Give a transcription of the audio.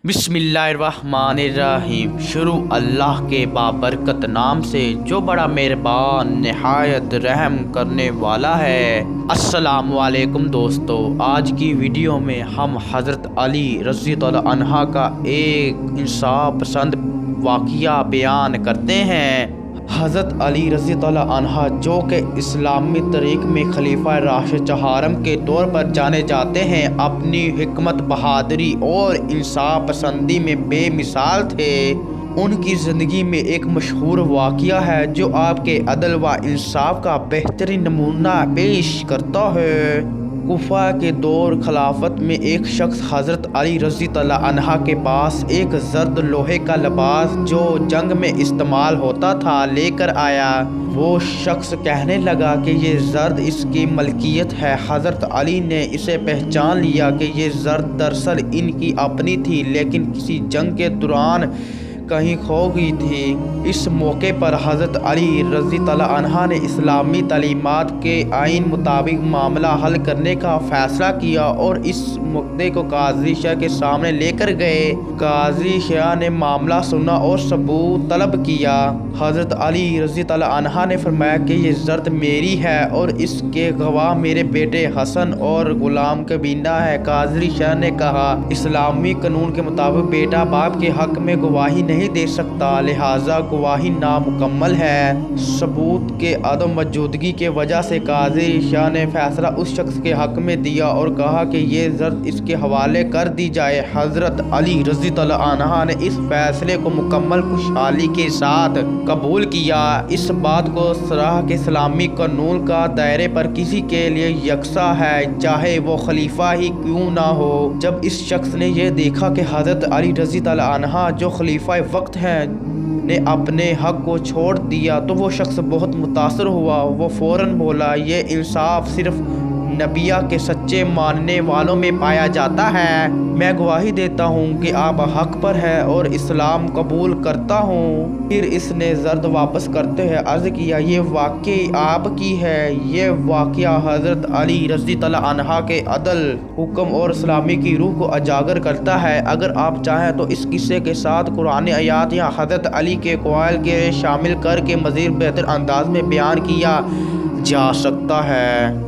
بسم اللہ الرحمن الرحیم۔ شروع اللہ کے بابرکت نام سے جو بڑا مہربان نہایت رحم کرنے والا ہے۔ السلام علیکم دوستو، آج کی ویڈیو میں ہم حضرت علی رضی اللہ عنہ کا ایک انصاف پسند واقعہ بیان کرتے ہیں۔ حضرت علی رضی اللہ عنہ جو کہ اسلامی تاریخ میں خلیفہ راشد چہارم کے طور پر جانے جاتے ہیں، اپنی حکمت، بہادری اور انصاف پسندی میں بے مثال تھے۔ ان کی زندگی میں ایک مشہور واقعہ ہے جو آپ کے عدل و انصاف کا بہترین نمونہ پیش کرتا ہے۔ کوفہ کے دور خلافت میں ایک شخص حضرت علی رضی اللہ عنہ کے پاس ایک زرد لوہے کا لباس جو جنگ میں استعمال ہوتا تھا لے کر آیا۔ وہ شخص کہنے لگا کہ یہ زرد اس کی ملکیت ہے۔ حضرت علی نے اسے پہچان لیا کہ یہ زرد دراصل ان کی اپنی تھی، لیکن کسی جنگ کے دوران کہیں کھو گئی تھی۔ اس موقع پر حضرت علی رضی اللہ عنہ نے اسلامی تعلیمات کے آئین مطابق معاملہ حل کرنے کا فیصلہ کیا اور اس مقدمے کو قاضی شاہ کے سامنے لے کر گئے۔ قاضی شاہ نے معاملہ سنا اور ثبوت طلب کیا۔ حضرت علی رضی اللہ عنہ نے فرمایا کہ یہ زرد میری ہے اور اس کے گواہ میرے بیٹے حسن اور غلام کبینہ ہے۔ قاضی شاہ نے کہا، اسلامی قانون کے مطابق بیٹا باپ کے حق میں گواہی نہیں دے سکتا، لہذا گواہی نامکمل ہے۔ ثبوت کے عدم موجودگی کی وجہ سے قاضی شاہ نے فیصلہ اس شخص کے حق میں دیا اور کہا کہ یہ زرد اس کے حوالے کر دی جائے۔ حضرت علی رضی اللہ عنہ نے اس فیصلے کو مکمل خوشحالی کے ساتھ قبول کیا۔ اس بات کو صرح کہ اسلامی قانون کا دائرے پر کسی کے لیے یکساں ہے، چاہے وہ خلیفہ ہی کیوں نہ ہو۔ جب اس شخص نے یہ دیکھا کہ حضرت علی رضی اللہ عنہ جو خلیفہ وقت ہیں نے اپنے حق کو چھوڑ دیا تو وہ شخص بہت متاثر ہوا۔ وہ فوراً بولا، یہ انصاف صرف نبیہ کے سچے ماننے والوں میں پایا جاتا ہے۔ میں گواہی دیتا ہوں کہ آپ حق پر ہیں اور اسلام قبول کرتا ہوں۔ پھر اس نے زرد واپس کرتے ہوئے عرض کیا، یہ واقعی آپ کی ہے۔ یہ واقعہ حضرت علی رضی اللہ عنہ کے عدل، حکم اور اسلامی کی روح کو اجاگر کرتا ہے۔ اگر آپ چاہیں تو اس قصے کے ساتھ قرآن آیات یا حضرت علی کے اقوال کے شامل کر کے مزید بہتر انداز میں بیان کیا جا سکتا ہے۔